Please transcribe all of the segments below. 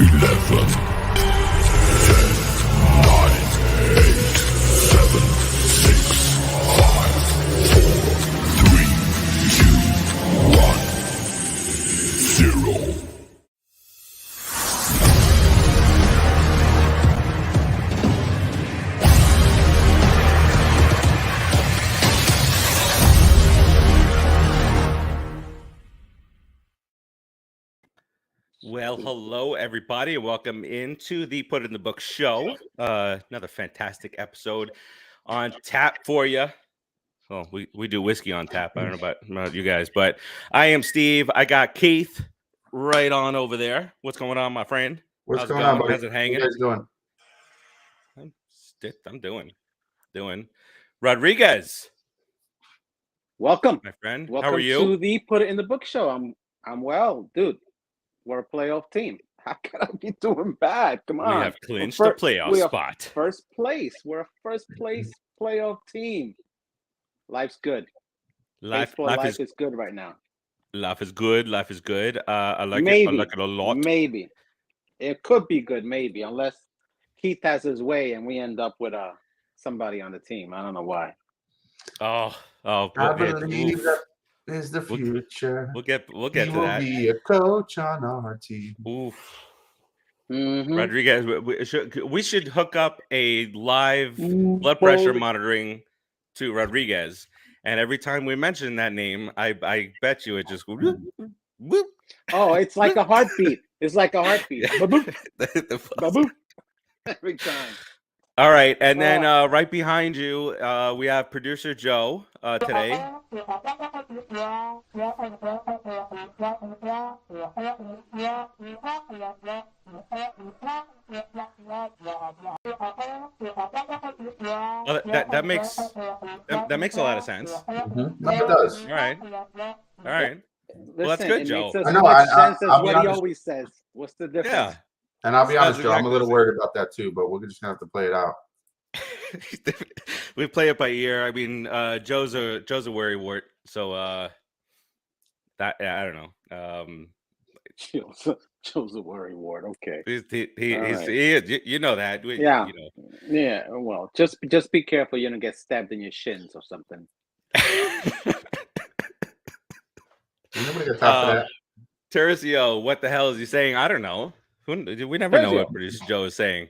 11, 10, 9, 8, 7, 6, 5, 4, 3, 2, 1, 0. Well, hello, everybody, and welcome into the Put in the Book show. Another fantastic episode on tap for you. Well, we do whiskey on tap. I don't know about you guys, but I am Steve. I got Keith right on over there. What's going on, my friend? What's going on, buddy? How's it hanging? What you guys doing? I'm doing. Rodriguez. Welcome, my friend. Welcome How are you? to the Put It in the Book show. I'm well, dude. We're a playoff team. How can I be doing bad? Come on. We have clinched a playoff spot. First place. We're a first place playoff team. Life's good. Life is good right now. Life is good. I like maybe, it. I like it a lot. Maybe. It could be good, maybe, unless Keith has his way and we end up with somebody on the team. I don't know why. Oh, I believe that is the future. We'll get to that. He will be a coach on our team. Oof. Mm-hmm. Rodriguez, we should hook up a live blood pressure monitoring to Rodriguez, and every time we mention that name, I bet you it just goes whoop, whoop. Oh, it's like a heartbeat. It's like a heartbeat. Ba-boop. Ba-boop. Every time. All right, and then right behind you, we have producer Joe today. That makes a lot of sense. Mm-hmm. No, it does. All right. Listen, Well, that's good, Joe. It makes I know. as much sense as I'll be what he honest. always says. What's the difference? Yeah. And I'll be honest, Joe, I'm a exactly little worried about that too, but we're just gonna have to play it out. We play it by ear. I mean, Joe's a worrywart, so that I don't know. Joe's a worrywart. Okay. You know that. Yeah. You know. Yeah. Well, just be careful. You don't get stabbed in your shins or something. Nobody got time for that. Tercio, what the hell is he saying? I don't know. We never know what producer Joe is saying.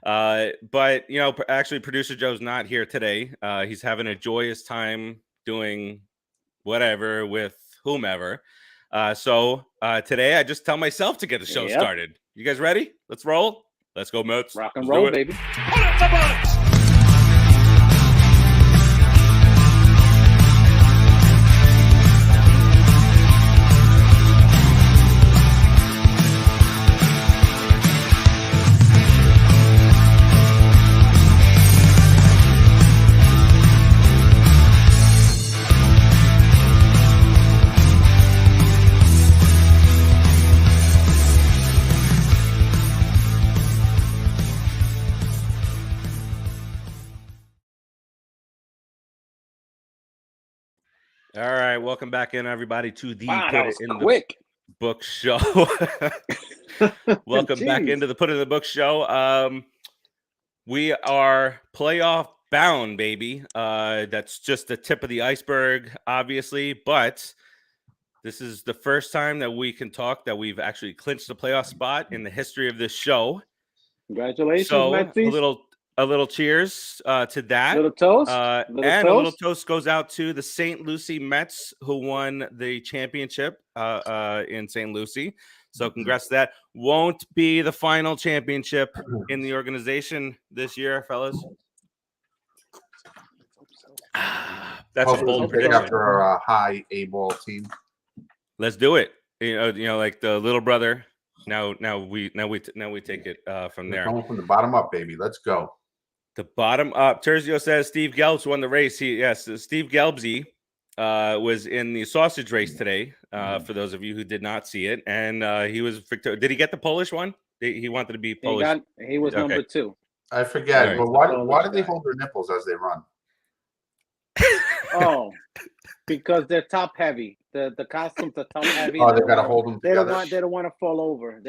But actually, producer Joe's not here today. He's having a joyous time doing whatever with whomever. So today I just tell myself to get the show started. You guys ready? Let's roll. Let's go, Mets. Rock and roll, baby. All right, welcome back in, everybody, to the Wow, Put It in quick. the Book show. Welcome back into the Put It in the Book show. We are playoff bound, baby. That's just the tip of the iceberg, obviously, but this is the first time that we can talk that we've actually clinched the playoff spot in the history of this show. Congratulations, So Metsies. a little cheers to that. Little toast. A little toast goes out to the St. Lucie Mets, who won the championship in St. Lucie. So congrats to that. Won't be the final championship in the organization this year, fellas. That's a bold prediction. After our high A-ball team. Let's do it. You know, like the little brother. Now we take it from there. Coming from the bottom up, baby. Let's go. The bottom up. Tercio says Steve Gelbs won the race. Steve Gelbsy was in the sausage race today. For those of you who did not see it, and he was victorious. Did he get the Polish one? He wanted to be Polish. He was number 2. I forget, Right. but why do they hold their nipples as they run? Oh, because they're top heavy. The costumes are top heavy. Oh, they gotta hold them They together. don't want to fall over.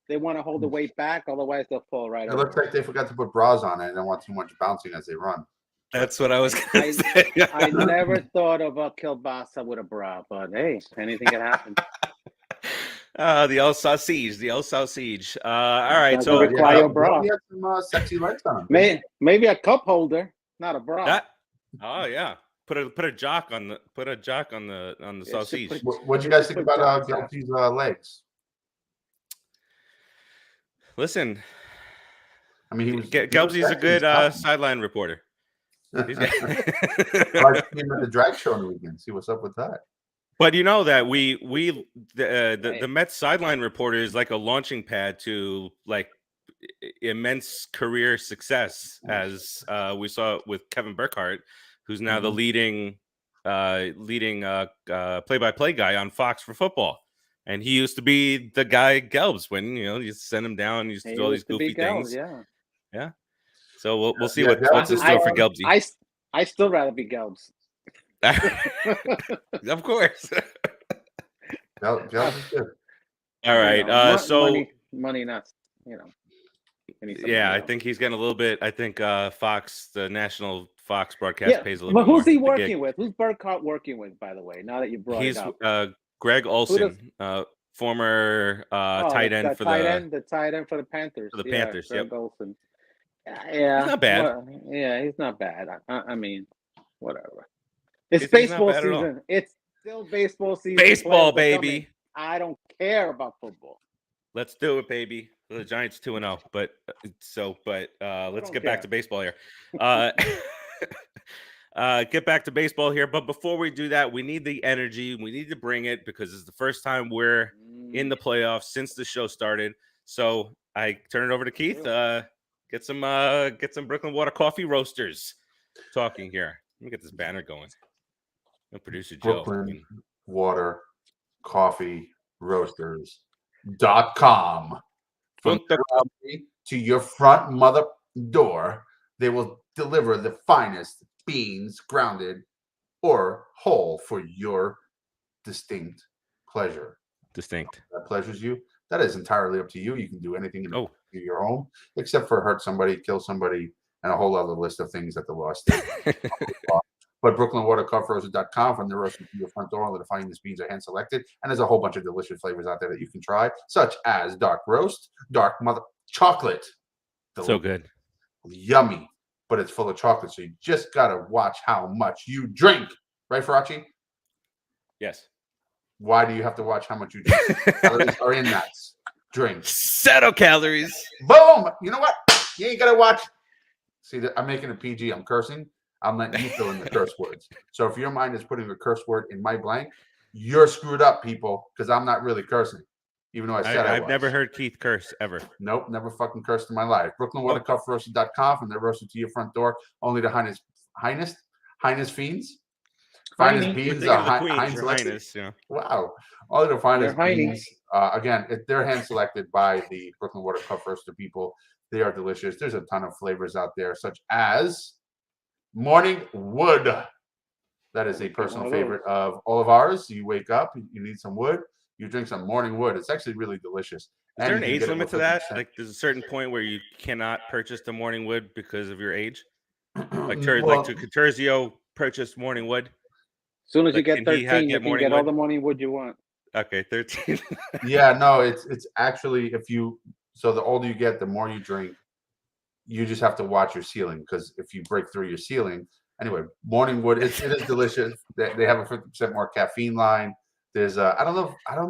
they want to hold the weight back, otherwise they'll fall right It over. looks like they forgot to put bras on it and don't want too much bouncing as they run. That's what I was going to say. I never thought of a kielbasa with a bra, but hey, anything can happen. The old sausage, the old sausage. All right, Doesn't so require a bra. He had some sexy legs on him. Maybe a cup holder, not a bra. that. Oh yeah, put a jock on the Yeah, sausage. should What'd you guys think Put about jocks on. Gelty's legs? Listen, I mean, he was. Gelbsy's a good sexy. sideline reporter. He's got- I see him at the drag show on the weekend. See what's up with that. But you know that the Mets sideline reporter is like a launching pad to like immense career success, as we saw with Kevin Burkhardt, who's now the leading play-by-play guy on Fox for football. And he used to be the guy Gelbs when you send him down, used to do all these goofy things. Yeah. So we'll see Yeah, what's in store for Gelbsy. I still rather be Gelbs. Of course. Gelty's good. All right. So money nuts. I think he's getting a little bit. I think Fox, the national Fox broadcast, pays a little bit more. But who's he more. working with? Who's Burkhardt working with, by the way? Now that you brought it up, Greg Olson, former tight end for the tight end for the Panthers. For the Panthers, Greg yep. Olson. Yeah, he's not bad. Well, he's not bad. I mean, whatever. It's You think he's not baseball bad at all? season. It's still baseball season. Baseball, Players are baby. coming. I don't care about football. Let's do it, baby. The Giants 2-0, but let's get back to baseball here. Get back to baseball here, but before we do that, we need the energy. We need to bring it because it's the first time we're in the playoffs since the show started. So I turn it over to Keith. Get some Brooklyn Water Coffee Roasters talking here. Let me get this banner going. And producer Joe. Brooklyn Water Coffee Roasters.com. From to your front mother door, they will deliver the finest beans, grounded or whole, for your distinct pleasure. Distinct. That pleasures you. That is entirely up to you. You can do anything in your home except for hurt somebody, kill somebody, and a whole other list of things that the law states. But BrooklynWaterCoffeeRoasters.com, from the roaster to your front door, all the finest beans are hand selected, and there's a whole bunch of delicious flavors out there that you can try, such as dark roast, dark mother chocolate. So good. Yummy, but it's full of chocolate, so you just gotta watch how much you drink. Right, Farace? Yes. Why do you have to watch how much you drink? Calories are in that drink. Settle calories. Boom! You know what? You ain't gotta watch. See, I'm making a PG. I'm cursing. I'm letting you fill in the curse words. So if your mind is putting a curse word in my blank, you're screwed up, people, because I'm not really cursing, even though I said I've never heard Keith curse ever. Nope, never fucking cursed in my life. BrooklynWaterCoffeeRoasters.com, from their roaster to your front door, only the Highness fiends. Finest beans are Highness. Yeah. Wow. All the finest beans. Again, they're hand selected by the Brooklyn Water Cup Roaster people. They are delicious. There's a ton of flavors out there, such as Morning Wood. That is a personal favorite of all of ours. You wake up, you need some wood, you drink some Morning Wood. It's actually really delicious. Is there an age limit to that? Like, there's a certain point where you cannot purchase the Morning Wood because of your age? Like Terzio purchased Morning Wood? As soon as you get 13, you can get all the Morning Wood you want. Okay, 13. Yeah, no, it's actually, so the older you get, the more you drink. You just have to watch your ceiling, because if you break through your ceiling, anyway, Morning Wood, it is delicious. They have a 50% more caffeine line. There's I don't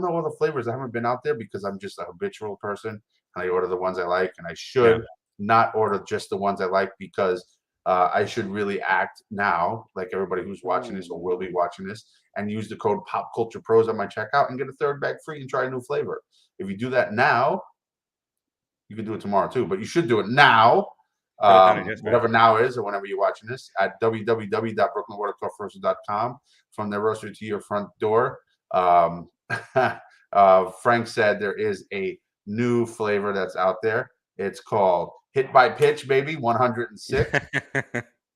know all the flavors. I haven't been out there because I'm just a habitual person, and I order the ones I like, and I should not order just the ones I like, because I should really act now like everybody who's watching this or will be watching this, and use the code Pop Culture Pros on my checkout and get a third bag free and try a new flavor. If you do that now, you can do it tomorrow too, but you should do it now. Whatever now is, or whenever you're watching this, at www.brooklynwatercoffeeroasters.com, from the roaster to your front door. Frank said there is a new flavor that's out there. It's called Hit by Pitch, baby, 106.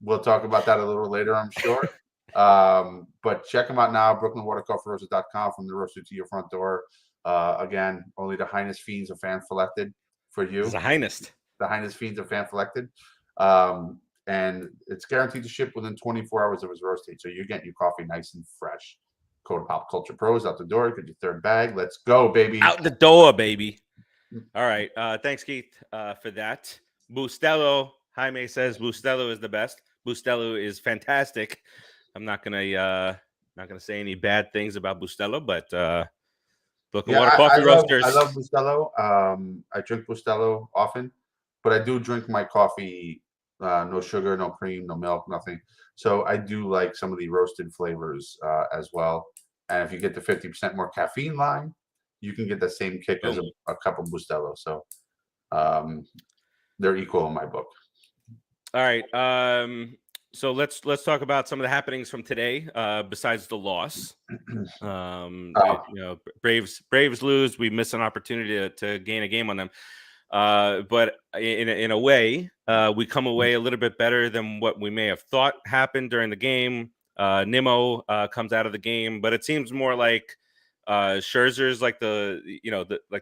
We'll talk about that a little later, I'm sure. But check them out now, brooklynwatercoffeeroasters.com, from the roaster to your front door. Again, only the Highness Fiends are fan selected for you. It's the Highness. The Highness Fiends are fan selected. And it's guaranteed to ship within 24 hours of its roast date. So you're getting your coffee nice and fresh. Code Pop Culture Pros out the door. Get your third bag. Let's go, baby. Out the door, baby. All right. Thanks, Keith, for that. Bustelo. Jaime says Bustelo is the best. Bustelo is fantastic. I'm not gonna say any bad things about Bustelo, but look at water coffee roasters. I love Bustelo. I drink Bustelo often, but I do drink my coffee no sugar, no cream, no milk, nothing. So I do like some of the roasted flavors as well. And if you get the 50% more caffeine line, you can get the same kick as a cup of Bustelo. So they're equal in my book. All right. So let's talk about some of the happenings from today. Besides the loss, Braves lose. We miss an opportunity to gain a game on them. But in a way, we come away a little bit better than what we may have thought happened during the game. Nimmo comes out of the game, but it seems more like Scherzer's like the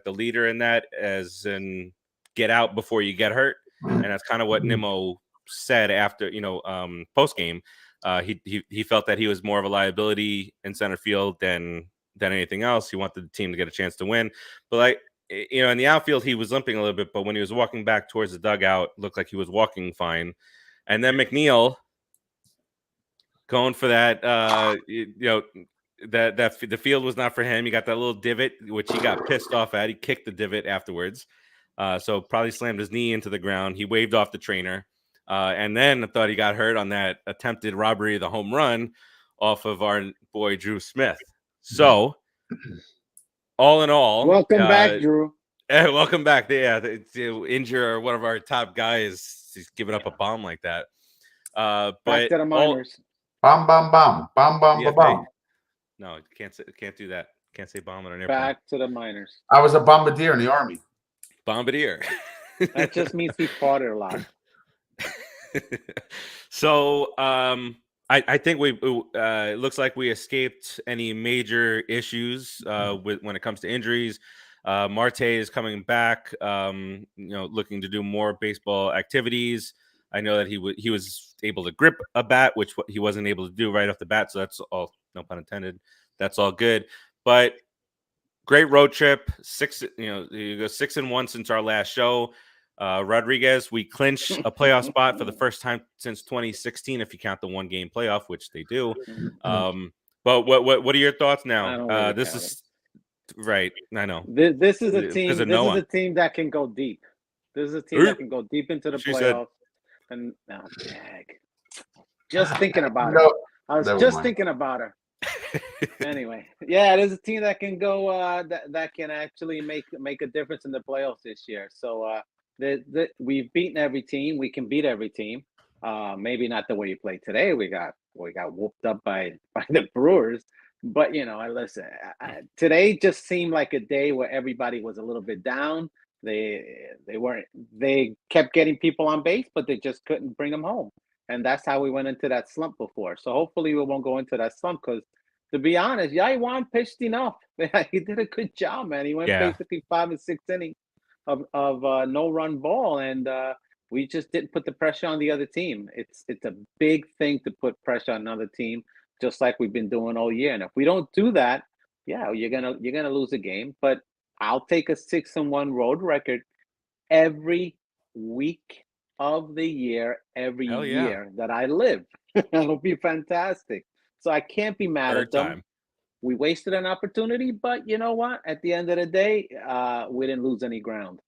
leader in that, as in get out before you get hurt, and that's kind of what Nimmo said after post game. He felt that he was more of a liability in center field than anything else. He wanted the team to get a chance to win, but in the outfield, he was limping a little bit, but when he was walking back towards the dugout, looked like he was walking fine. And then McNeil going for that, that the field was not for him. He got that little divot, which he got pissed off at. He kicked the divot afterwards. So probably slammed his knee into the ground. He waved off the trainer. And then I thought he got hurt on that attempted robbery of the home run off of our boy, Drew Smith. So... all in all, welcome back, Drew. Welcome back. Yeah, to injure one of our top guys, he's giving up a bomb like that. But back to the minors. Bomb, bomb, bomb, bomb, bomb, yeah, bomb. No, can't do that. Can't say bomb on an airplane. Back to the minors. I was a bombardier in the army. Bombardier. That just means he fought it a lot. So, I think it looks like we escaped any major issues when it comes to injuries. Marte is coming back, looking to do more baseball activities. I know that he was able to grip a bat, which he wasn't able to do right off the bat. So that's all, no pun intended. That's all good. But great road trip. You go 6-1 since our last show. Rodriguez, we clinch a playoff spot for the first time since 2016, if you count the one game playoff, which they do. But what are your thoughts now? This is right. I know. This is a team. This is a team that can go deep. This is a team that can go deep into the playoffs. And now, just thinking about it. I was just thinking about her. Anyway, yeah, there's a team that can go. That can actually make a difference in the playoffs this year. So. We've beaten every team. We can beat every team. Maybe not the way you played today. We got whooped up by the Brewers. But listen. Today just seemed like a day where everybody was a little bit down. They kept getting people on base, but they just couldn't bring them home. And that's how we went into that slump before. So hopefully we won't go into that slump, because to be honest, Yaiwan pitched enough. He did a good job, man. He went basically 5 and 6 innings of no-run ball, and we just didn't put the pressure on the other team. It's a big thing to put pressure on another team, just like we've been doing all year. And if we don't do that, you're gonna lose a game. But I'll take a 6-1 road record every week of the year, every year that I live. It'll be fantastic. So I can't be mad at them. We wasted an opportunity, but you know what? At the end of the day, we didn't lose any ground.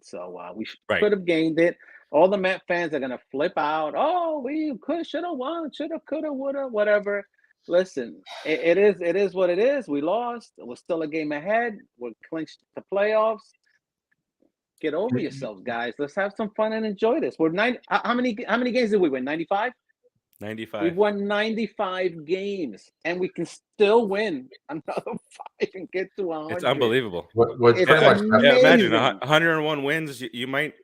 So we could have gained it. All the Met fans are going to flip out. Oh, we should have won, should have, could have, would have, whatever. Listen, it is what it is. We lost. We're still a game ahead. We're clinched the playoffs. Get over yourselves, guys. Let's have some fun and enjoy this. We're how many games did we win? 95? 95. We've won 95 games, and we can still win another 5 and get to 100. It's unbelievable. Imagine 101 wins. You might,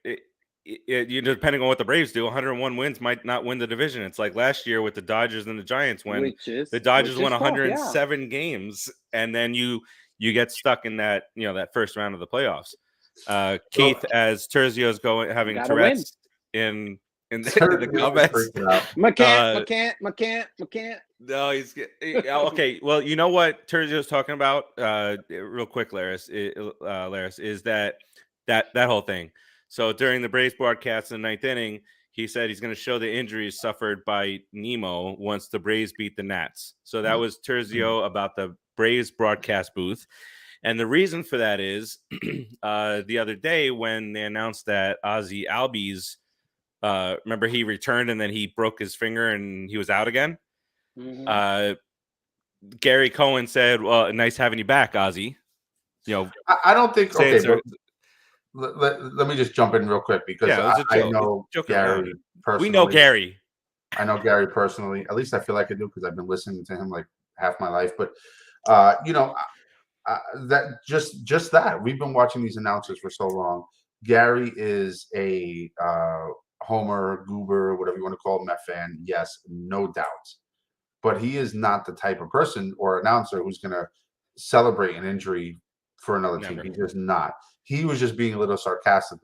depending on what the Braves do, 101 wins might not win the division. It's like last year with the Dodgers and the Giants, when the Dodgers won 107 games, and then you you get stuck in that that first round of the playoffs. Keith, as Terzio's having Tourette's in the comments. McCann. No, he's okay. Well, you know what Terzio's talking about, real quick, Laris, is that whole thing. So during the Braves broadcast in the ninth inning, he said he's going to show the injuries suffered by Nimmo once the Braves beat the Nats. So that was Terzio about the Braves broadcast booth. And the reason for that is the other day when they announced that Ozzy Albies, remember he returned and then he broke his finger and he was out again. Mm-hmm. Gary Cohen said, "Well, nice having you back, Ozzy." I don't think. Okay, let me just jump in real quick because I know Gary personally. We know Gary. I know Gary personally. At least I feel like I do because I've been listening to him like half my life. But that just that we've been watching these announcers for so long. Gary is a homer, goober, whatever you want to call him, Met fan. Yes, no doubt. But he is not the type of person or announcer who's going to celebrate an injury for another team. He's just not. He was just being a little sarcastic.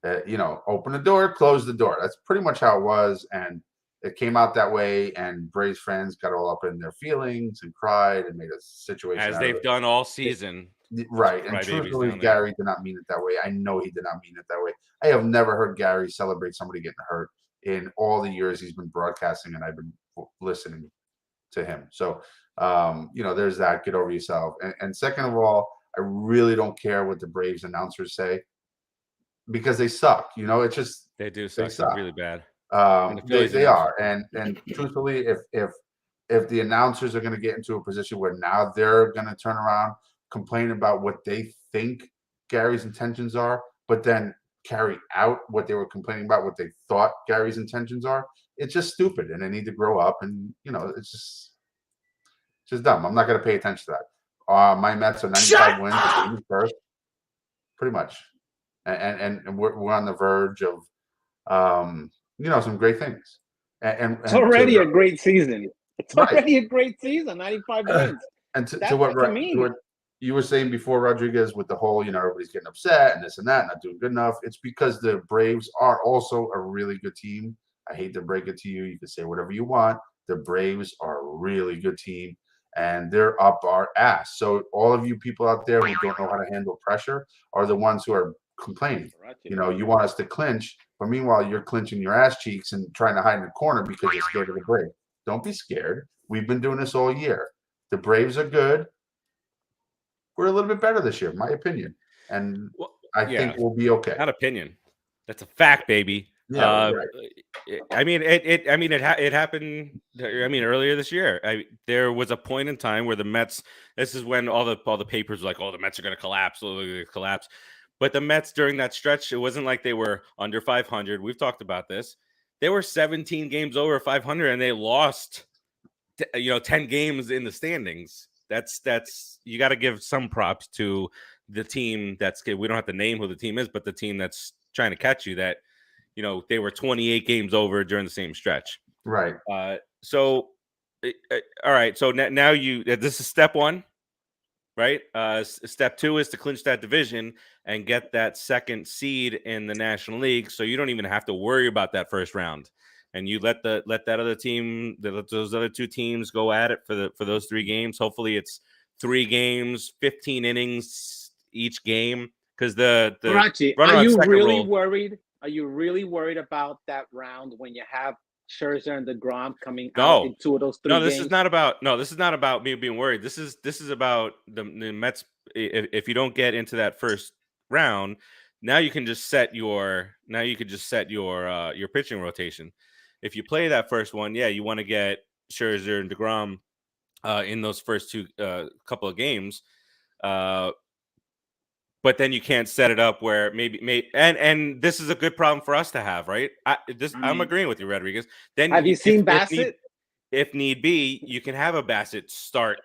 Open the door, close the door. That's pretty much how it was. And it came out that way. And Braves fans got all up in their feelings and cried and made a situation. As they've done all season. Right. And truthfully, Gary did not mean it that way. I know he did not mean it that way. I have never heard Gary celebrate somebody getting hurt in all the years he's been broadcasting and I've been listening to him. So, there's that. Get over yourself. And second of all, I really don't care what the Braves announcers say because they suck. It's just they do suck. They suck really bad. They are. And truthfully, if the announcers are going to get into a position where now they're going to turn around, complain about what they think Gary's intentions are, but then carry out what they were complaining about, what they thought Gary's intentions are, it's just stupid. And they need to grow up. And it's just dumb. I'm not going to pay attention to that. My Mets are 95 wins. The game is first, pretty much, and we're on the verge of some great things. And it's already a great season. It's already a great season. 95 wins. And to what you were saying before, Rodriguez, with the whole everybody's getting upset and this and that, not doing good enough. It's because the Braves are also a really good team. I hate to break it to you. You can say whatever you want. The Braves are a really good team. And they're up our ass. So all of you people out there who don't know how to handle pressure are the ones who are complaining. You want us to clinch, but meanwhile you're clinching your ass cheeks and trying to hide in the corner because you're scared of the Braves. Don't be scared. We've been doing this all year. The Braves are good. We're a little bit better this year, in my opinion. And I think we'll be okay. Not opinion. That's a fact, baby. Yeah, right. It happened. Earlier this year, there was a point in time where the Mets. This is when all the papers were like, "Oh, the Mets are going to collapse. Collapse." But the Mets during that stretch, it wasn't like they were under 500. We've talked about this. They were 17 games over 500, and they lost, 10 games in the standings. That's you got to give some props to the team. We don't have to name who the team is, but the team that's trying to catch you. That. They were 28 games over during the same stretch. Right. All right. So now this is step one, right? Step two is to clinch that division and get that second seed in the National League. So you don't even have to worry about that first round. And you let that other team, those other two teams go at it for those 3 games. Hopefully it's 3 games, 15 innings each game. Because the Farace, are you really worried? Are you really worried about that round when you have Scherzer and DeGrom coming out in 2 of those 3 games? This is not about me being worried. This is about the Mets. If you don't get into that first round, now you can just set your pitching rotation. If you play that first one, you want to get Scherzer and DeGrom in those first 2 couple of games. But then you can't set it up where maybe and this is a good problem for us to have, right? I'm agreeing with you, Rodriguez. Then have you seen Bassett? If need be, you can have a Bassett start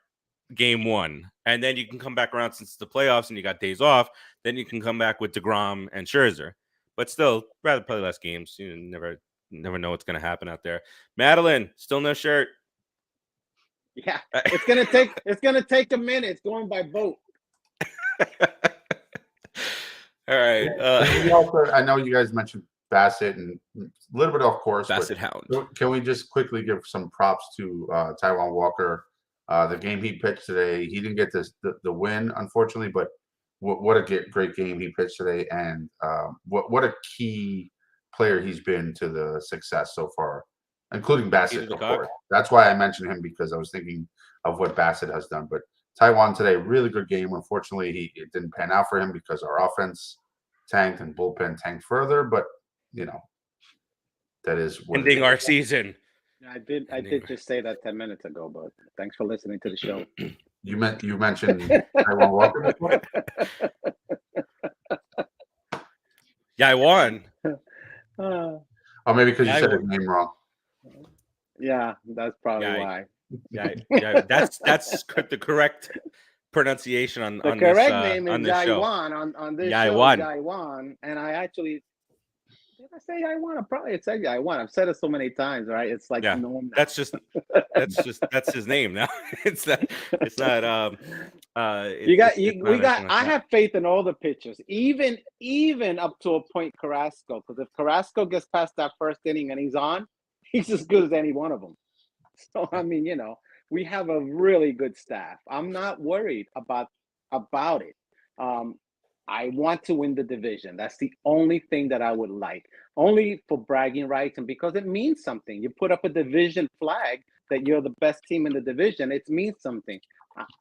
game 1, and then you can come back around since it's the playoffs and you got days off. Then you can come back with DeGrom and Scherzer. But still, rather play less games. You never know what's going to happen out there. Madeline, still no shirt. Yeah, it's gonna take a minute. It's going by boat. All right. I know you guys mentioned Bassett and a little bit off course. Bassett Hound. Can we just quickly give some props to Taijuan Walker? The game he pitched today, he didn't get the win, unfortunately, but what a great game he pitched today, and what a key player he's been to the success so far, including Bassett, of course. That's why I mentioned him, because I was thinking of what Bassett has done. But Taijuan today, really good game. Unfortunately, it didn't pan out for him because our offense tanked and bullpen tanked further. But that is what ending our season. I did just say that 10 minutes ago, but thanks for listening to the show. You mentioned Taijuan Walker before? Yeah, I won. Oh, maybe because you said his name wrong. Yeah, that's probably why. Yeah, that's the correct pronunciation on the on correct this, name on is this show. on this show. Jaiwan, and I actually did I say Jaiwan? I probably said Jaiwan. I've said it so many times, right? It's like normal. That's his name now. It's not. I have faith in all the pitchers, even up to a point Carrasco, because if Carrasco gets past that first inning and he's on, he's as good as any one of them. So I mean, we have a really good staff. I'm not worried about it. I want to win the division. That's the only thing that I would like, only for bragging rights and because it means something. You put up a division flag that you're the best team in the division. It means something.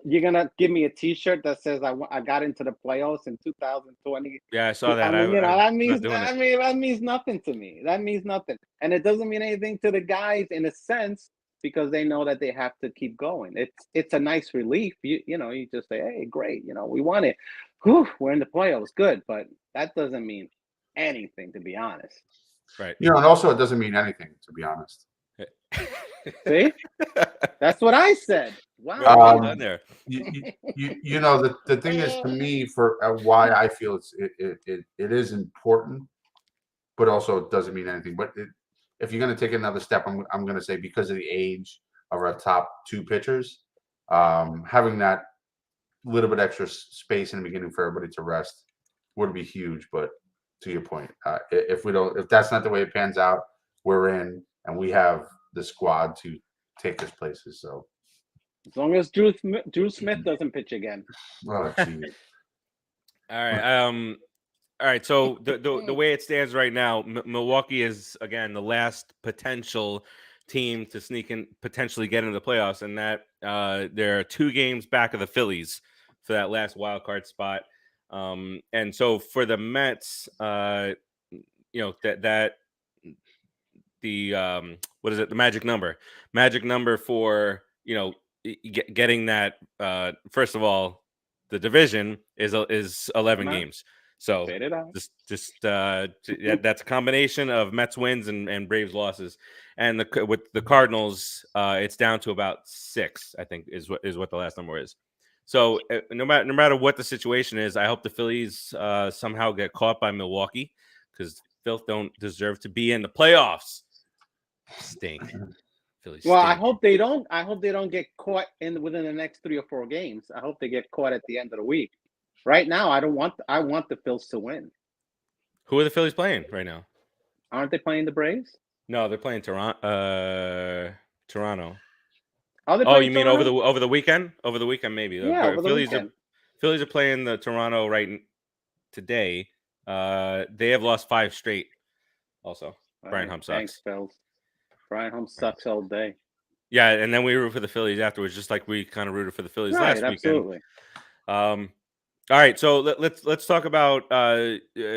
You're gonna give me a T-shirt that says I got into the playoffs in 2020. Yeah, I saw that. That means nothing to me. That means nothing, and it doesn't mean anything to the guys in a sense, because they know that they have to keep going. It's a nice relief. You just say, hey, great, we won it. Whew, we're in the playoffs, good, but that doesn't mean anything, to be honest. Right. And also it doesn't mean anything, to be honest. See, that's what I said. Wow. There. The thing is, to me, for why I feel it is important, but also it doesn't mean anything. But if you're going to take another step, I'm going to say, because of the age of our top two pitchers, having that little bit extra space in the beginning for everybody to rest would be huge. But to your point, if that's not the way it pans out, we're in, and we have the squad to take us places. So as long as Drew Smith doesn't pitch again. Oh, geez. All right. So the way it stands right now, Milwaukee is again the last potential team to sneak in, potentially get into the playoffs, and that there are 2 games back of the Phillies for that last wild card spot. And so for the Mets, what is it? The magic number for getting that. First of all, the division is 11 games. So that's a combination of Mets wins and Braves losses, and with the Cardinals, it's down to about 6. I think is what the last number is. So no matter what the situation is, I hope the Phillies somehow get caught by Milwaukee, because Phillies don't deserve to be in the playoffs. Stink. Phillies. Well, stink. I hope they don't get caught within the next 3 or 4 games. I hope they get caught at the end of the week. Right now, I want the Phils to win. Who are the Phillies playing right now? Aren't they playing the Braves? No, they're playing Toronto. Oh, you mean over the weekend? Over the weekend, maybe. Yeah, over the weekend. Phillies are playing the Toronto right today. They have lost 5 straight. Also, Brian Hump sucks. Thanks, Phils. Brian Hump sucks all day. Yeah, and then we root for the Phillies afterwards, just like we kind of rooted for the Phillies last weekend. Absolutely. All right, so let's talk about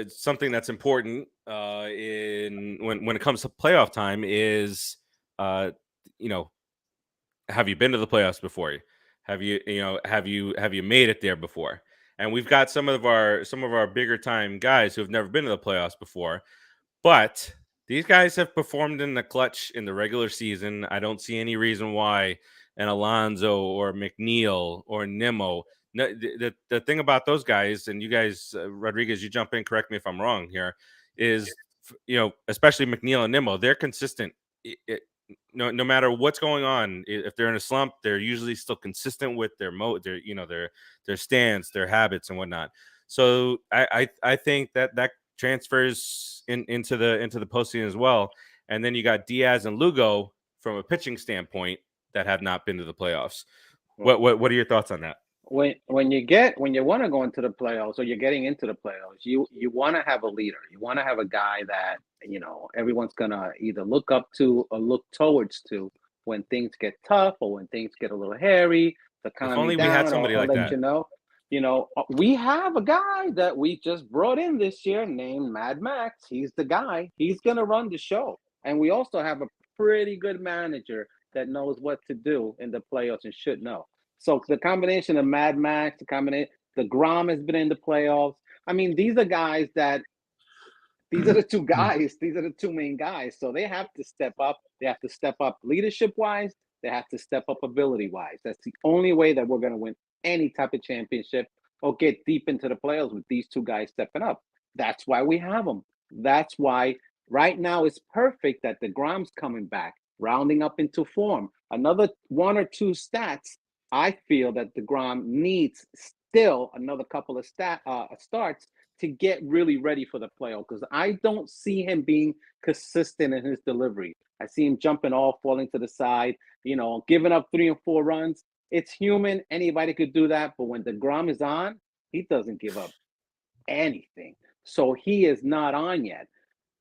something that's important when it comes to playoff time is have you been to the playoffs before? Have you made it there before? And we've got some of our bigger time guys who have never been to the playoffs before, but these guys have performed in the clutch in the regular season. I don't see any reason why an Alonso or McNeil or Nimmo. No, the thing about those guys, and you guys, Rodriguez, you jump in, correct me if I'm wrong here, is, especially McNeil and Nimmo, they're consistent no matter what's going on, if they're in a slump, they're usually still consistent with their their stance, their habits, and whatnot. So I think that transfers into the postseason as well. And then you got Diaz and Lugo from a pitching standpoint that have not been to the playoffs. What are your thoughts on that? When you want to go into the playoffs, or you're getting into the playoffs, you want to have a leader. You want to have a guy that everyone's gonna either look up to or look towards to when things get tough or when things get a little hairy. To calm If only you we had down somebody or like let that. we have a guy that we just brought in this year named Mad Max. He's the guy. He's gonna run the show, and we also have a pretty good manager that knows what to do in the playoffs and should know. So the combination of Mad Max, the Grom has been in the playoffs. I mean, these are guys that these are the two guys. These are the two main guys. So they have to step up. They have to step up leadership wise. They have to step up ability wise. That's the only way that we're going to win any type of championship or get deep into the playoffs with these two guys stepping up. That's why we have them. That's why right now it's perfect that the Grom's coming back, rounding up into form. Another one or two stats. I feel that the Grom needs still another couple of starts to get really ready for the playoff, because I don't see him being consistent in his delivery. I see him jumping off, falling to the side, giving up 3 and 4 runs. It's human. Anybody could do that. But when the Grom is on, he doesn't give up anything. So he is not on yet.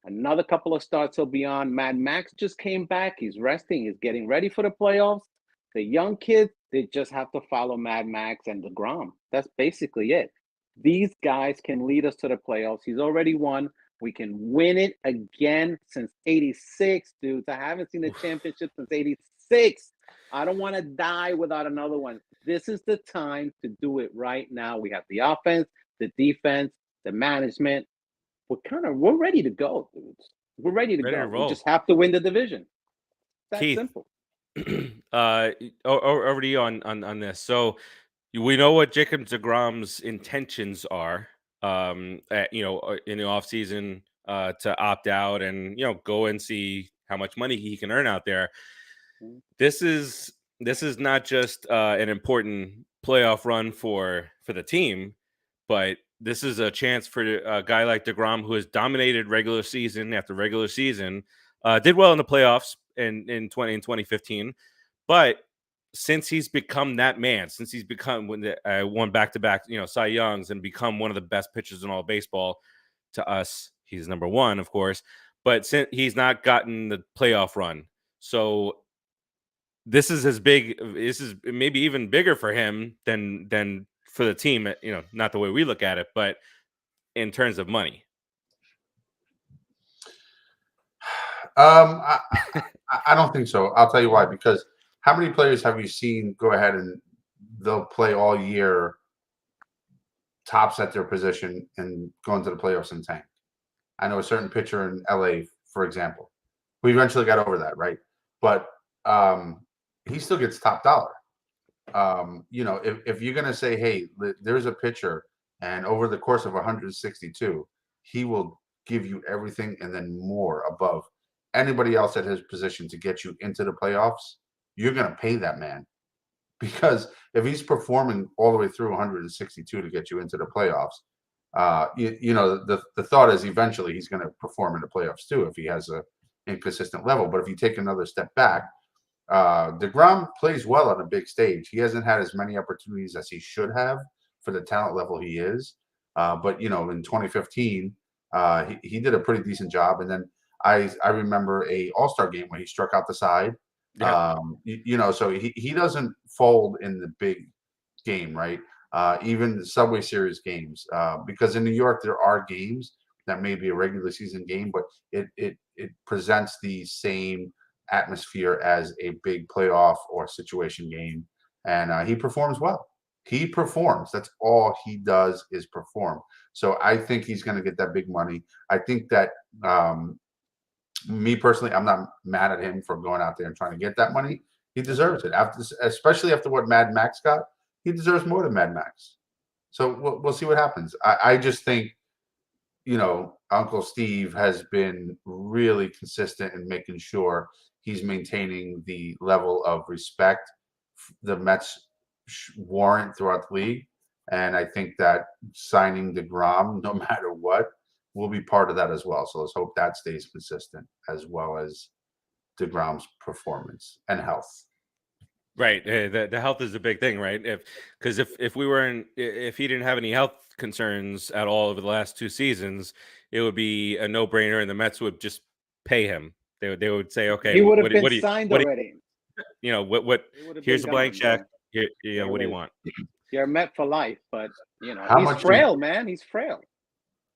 Another couple of starts he'll be on. Mad Max just came back. He's resting. He's getting ready for the playoffs. The young kids, they just have to follow Mad Max and the Grom. That's basically it. These guys can lead us to the playoffs. He's already won. We can win it again since 86, dudes. I haven't seen a championship since 86. I don't want to die without another one. This is the time to do it right now. We have the offense, the defense, the management. We're ready to go, dudes. We're ready to go. We just have to win the division. That's Keith, simple. Over to you on this. So we know what Jacob deGrom's intentions are, in the offseason, to opt out and go and see how much money he can earn out there. This is not just an important playoff run for the team, but this is a chance for a guy like deGrom, who has dominated regular season after regular season, did well in the playoffs in 2015, but since he's become that man, since he's become won back-to-back, Cy Youngs, and become one of the best pitchers in all baseball, to us, he's number one, of course, but since he's not gotten the playoff run. So this is this is maybe even bigger for him than for the team, not the way we look at it, but in terms of money. I don't think so. I'll tell you why. Because how many players have you seen go ahead and they'll play all year, tops at their position, and go into the playoffs and tank? I know a certain pitcher in LA, for example. We eventually got over that, right? But he still gets top dollar. If you're going to say, hey, there's a pitcher, and over the course of 162, he will give you everything and then more above anybody else at his position to get you into the playoffs, you're going to pay that man. Because if he's performing all the way through 162 to get you into the playoffs, the thought is eventually he's going to perform in the playoffs too if he has a inconsistent level. But if you take another step back, deGrom plays well on a big stage. He hasn't had as many opportunities as he should have for the talent level he is. But in 2015, he did a pretty decent job. And then I remember a All-Star game where he struck out the side. Yeah. So he doesn't fold in the big game, right? Even the Subway Series games, because in New York there are games that may be a regular season game, but it presents the same atmosphere as a big playoff or situation game, and he performs well. He performs. That's all he does is perform. So I think he's going to get that big money. I think that me personally, I'm not mad at him for going out there and trying to get that money. He deserves it, especially after what Mad Max got. He deserves more than Mad Max. So we'll see what happens. I just think, Uncle Steve has been really consistent in making sure he's maintaining the level of respect the Mets warrant throughout the league. And I think that signing DeGrom, no matter what, will be part of that as well. So let's hope that stays consistent, as well as DeGrom's performance and health. Right. The health is a big thing, right? If we were if he didn't have any health concerns at all over the last 2 seasons, it would be a no-brainer, and the Mets would just pay him. They would say, okay, he would have been signed already. What? Here's a blank check. Here, what do you want? You're Met for life, but he's frail, man. He's frail.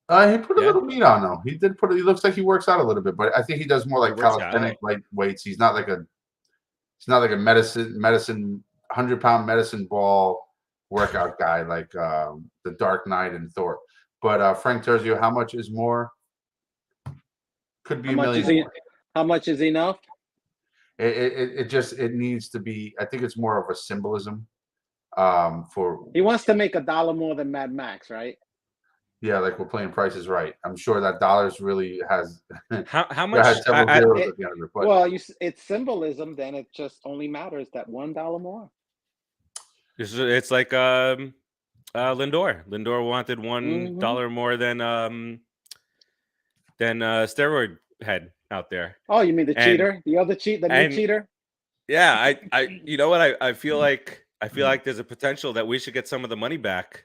He put a little meat on though. He did put. He looks like he works out a little bit, but I think he does more like calisthenic light weights. He's not like a medicine 100-pound medicine ball workout guy like the Dark Knight and Thor. But Frank Terzio, how much is more? Could be $1 million. How much is enough? It needs to be. I think it's more of a symbolism. He wants to make $1 more than Mad Max, right? Yeah, like we're playing Price is Right. I'm sure that dollars really has. How much? It's symbolism. Then it just only matters that $1 more. It's like Lindor. Lindor wanted $1 more than steroid head out there. Oh, you mean the cheater? The other new cheater? Yeah, I you know what I feel like there's a potential that we should get some of the money back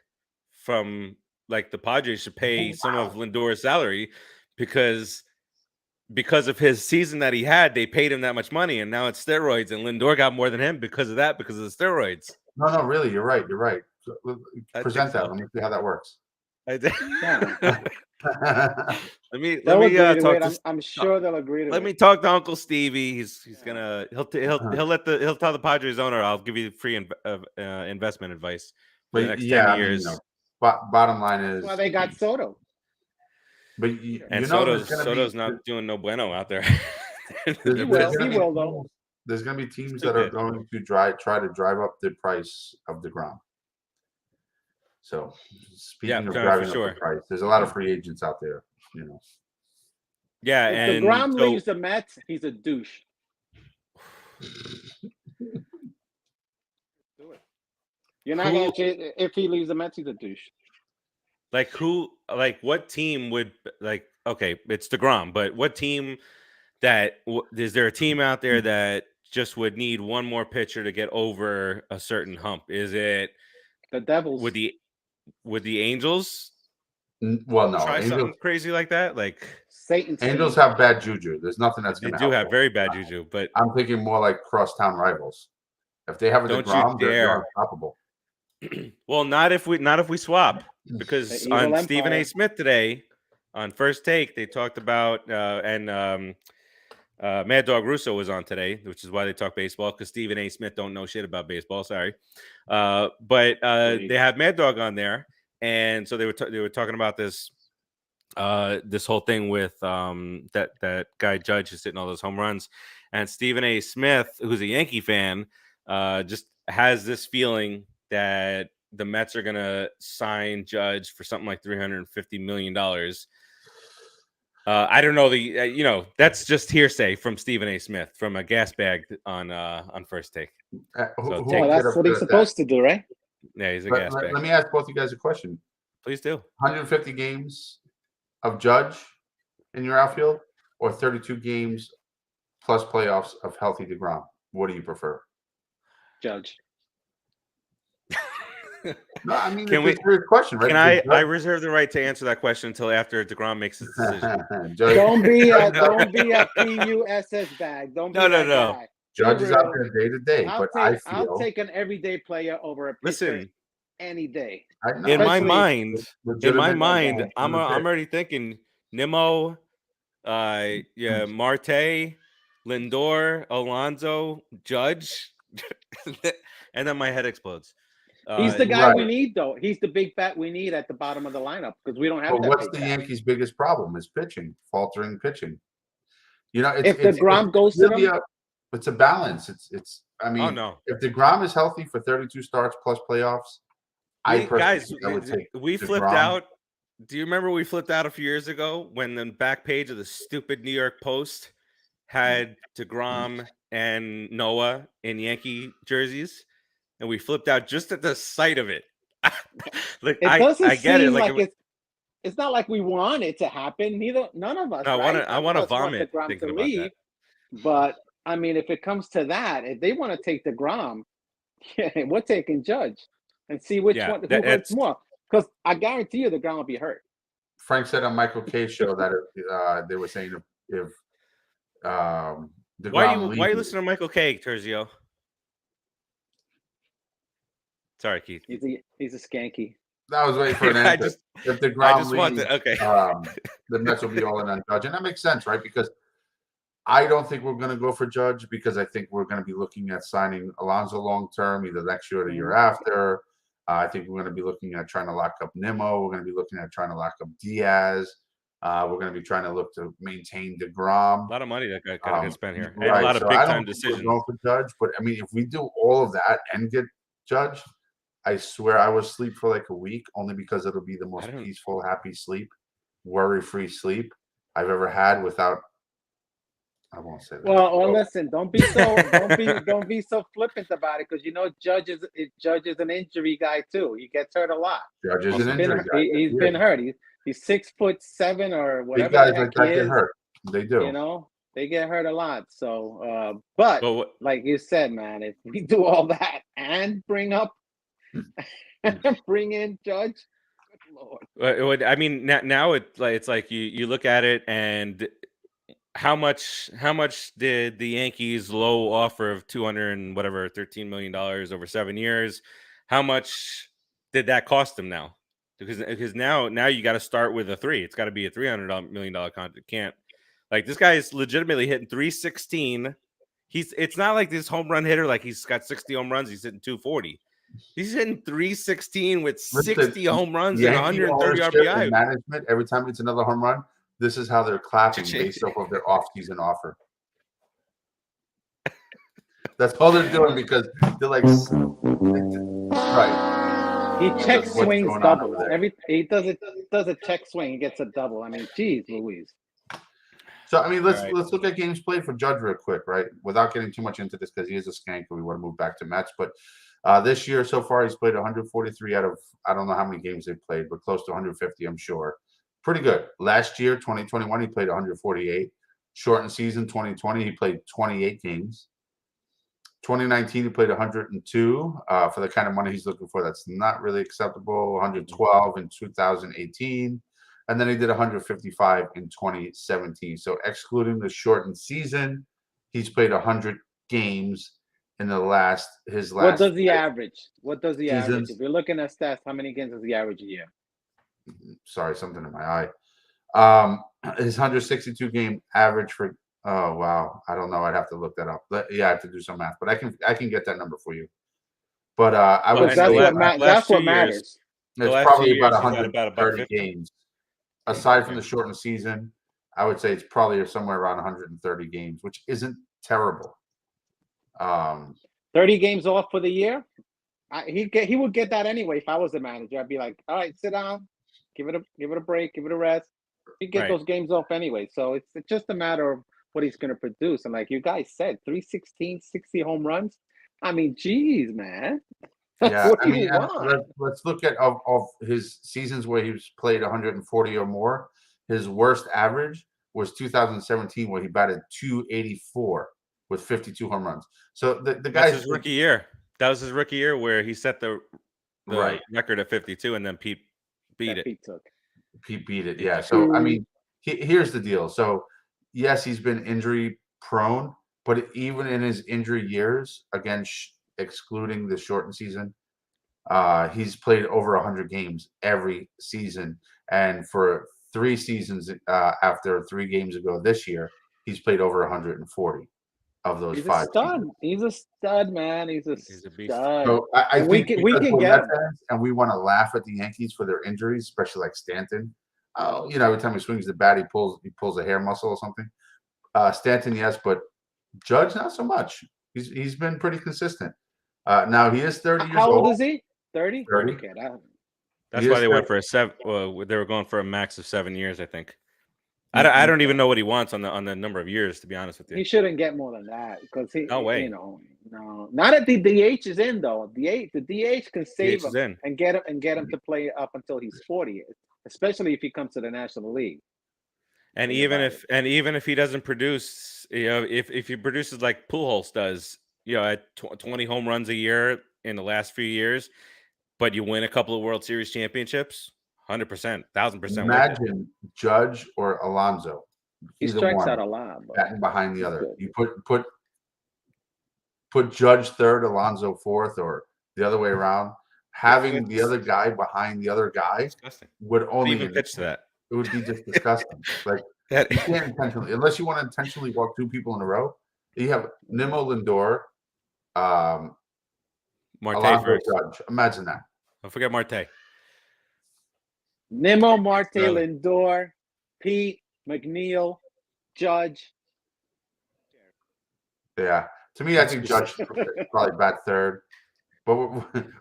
from, like, the Padres should pay some of Lindor's salary because of his season that he had. They paid him that much money, and now it's steroids, and Lindor got more than him because of the steroids. No, really, you're right. Present that. Let me see how that works. I'm sure they'll agree to Let me talk to Uncle Stevie. He'll tell the Padres owner, I'll give you free investment advice for the next 10 years. Bottom line is, well, they got Soto. But Soto's not doing no bueno out there. He will though. There's going to be teams that are going to try to drive up the price of DeGrom. So speaking of driving up the price, there's a lot of free agents out there. Yeah, if DeGrom leaves the Mets, he's a douche. Do it. You're not going to. If he leaves the Mets, he's a douche. Like what team would Okay, it's DeGrom, but what team is there a team out there that just would need one more pitcher to get over a certain hump? Is it the Devils? Would the Angels? Well, no. Try something crazy like that, like Satan's Angels have bad juju. There's nothing that's going to help. They do have very bad juju, but I'm thinking more like crosstown rivals. If they have a DeGrom, they're unstoppable. Well, not if we swap, because on Stephen A. Smith today on First Take they talked about Mad Dog Russo was on today, which is why they talk baseball, because Stephen A. Smith don't know shit about baseball. Sorry, but they had Mad Dog on there, and so they were talking about this whole thing with that guy Judge who's hitting all those home runs, and Stephen A. Smith, who's a Yankee fan, just has this feeling that the Mets are gonna sign Judge for something like $350 million. I don't know that's just hearsay from Stephen A. Smith from a gas bag on First Take. That's what he's supposed to do, right? Yeah, he's a gas bag. Let me ask both you guys a question. Please do. 150 games of Judge in your outfield, or 32 games plus playoffs of healthy DeGrom? What do you prefer? Judge. No, I mean, it's a serious question, right? Can I reserve the right to answer that question until after DeGrom makes his decision? Don't be a PUSS bag. Don't be no. Judge is out there day to day, I'll take an everyday player over a pitcher any day. In my mind, I'm already thinking Nimmo, Marte, Lindor, Alonso, Judge, and then my head explodes. He's the guy we need, though. He's the big bat we need at the bottom of the lineup because we don't have. But what's the Yankees' biggest problem? Is pitching, faltering pitching. If DeGrom goes to them, it's a balance. It's. I mean, if DeGrom is healthy for 32 starts plus playoffs, we flipped out. Do you remember we flipped out a few years ago when the back page of the stupid New York Post had DeGrom and Noah in Yankee jerseys, and we flipped out just at the sight of it. Like it doesn't I get it. seem Like it's not like we want it to happen. None of us. I want right? to. I want to None of us want vomit DeGrom thinking to about leave. that. But I mean, if it comes to that, if they want to take DeGrom, yeah, we're taking Judge and see which one who hurts more. Because I guarantee you, DeGrom will be hurt. Frank said on Michael K's show that they were saying if DeGrom why are you listening to Michael K, Terzio? Sorry, Keith. He's a skanky. I was waiting for an answer. If DeGrom leaves, okay. The Mets will be all in on Judge, and that makes sense, right? Because I don't think we're going to go for Judge because I think we're going to be looking at signing Alonso long term, either next year or the year after. I think we're going to be looking at trying to lock up Nimmo. We're going to be looking at trying to lock up Diaz. We're going to be trying to look to maintain DeGrom. A lot of money that got to get spent here. Right. And a lot of so big time decisions. Going for Judge, but I mean, if we do all of that and get Judge, I swear I will sleep for like a week, only because it'll be the most peaceful, happy sleep, worry-free sleep I've ever had without. I won't say that. Well, listen, don't be so flippant about it, because Judge is an injury guy too. He gets hurt a lot. Judge is an injury guy. He's been hurt. He's 6'7" or whatever. Big guys like that get hurt. They do. They get hurt a lot. So, but like you said, man, if we do all that and bring in Judge, good Lord. I mean, now it's like you look at it, and how much did the Yankees' low offer of $13 million over 7 years? How much did that cost them now? Because now you got to start with a 3. It's got to be a $300 million contract. Can't, like, this guy is legitimately hitting 316. It's not like this home run hitter, like he's got 60 home runs. He's hitting 240. He's hitting 316 with 60 home runs and 130 RBI. Management, every time it's another home run, this is how they're clapping based off of their off-season offer. That's all they're doing, because they're like, right. He check swings doubles. He does a check swing, he gets a double. I mean, geez, Louise. So I mean, let's look at games played for Judge real quick, right? Without getting too much into this, because he is a skank and we want to move back to Mets. But this year so far, he's played 143 out of, I don't know how many games they've played, but close to 150, I'm sure. Pretty good. Last year, 2021, he played 148. Shortened season, 2020, he played 28 games. 2019, he played 102 for the kind of money he's looking for. That's not really acceptable. 112 in 2018. And then he did 155 in 2017. So excluding the shortened season, he's played 100 games in his last. What does he average? Average? If you're looking at stats, how many games does he average a year? Sorry, something in my eye. His 162 game average for. Oh wow, I don't know. I'd have to look that up. I have to do some math, but I can get that number for you. But I would say that's what matters. It's probably about 130 games. Aside from the shortened season, I would say it's probably somewhere around 130 games, which isn't terrible. 30 games off for the year. He would get that anyway. If I was the manager, I'd be like, all right, sit down, give it a break, give it a rest. He'd get those games off anyway. So it's just a matter of what he's going to produce. And like you guys said, 316, 60 home runs. I mean, geez, man. Yeah, I mean, let's look at of his seasons where he's played 140 or more. His worst average was 2017, where he batted 284 with 52 home runs. So the guy's his rookie year. That was his rookie year where he set the record at 52, and then Pete beat it. Pete beat it. Yeah. So I mean, here's the deal. So yes, he's been injury prone, but even in his injury years, again, excluding the shortened season, he's played over 100 games every season. And for 3 seasons after 3 games ago this year, he's played over 140 of those 5 seasons. He's a stud, man. He's a beast. Stud. So I think we can get him. And we want to laugh at the Yankees for their injuries, especially like Stanton. Every time he swings the bat, he pulls a hair muscle or something. Stanton, yes, but Judge, not so much. He's been pretty consistent. Now he is 30 years old. How old is he? 30? 30. Okay, that's why they went for a 7. They were going for a max of 7 years, I think. I don't even know what he wants on the number of years, to be honest with you. He shouldn't get more than that because he, No way. no, not at the DH is in though. The DH can save DH is him and get him to play up until he's 40, especially if he comes to the National League. And even if he doesn't produce, if he produces like Pujols does, at 20 home runs a year in the last few years, but you win a couple of World Series championships, 100%, 1,000%. Imagine Judge or Alonso. He strikes out a lot, batting behind the other. You put Judge third, Alonso fourth, or the other way around. Having the other guy behind the other guy would only even pitch to that. It would be just disgusting. Like you can't intentionally, unless you want to intentionally walk two people in a row. You have Nimmo, Lindor, Marte Alonso, first. Judge. Imagine that. Don't forget Marte. Nimmo, Marte, Lindor, Pete, McNeil, Judge. Yeah, to me, I think Judge probably bat third. But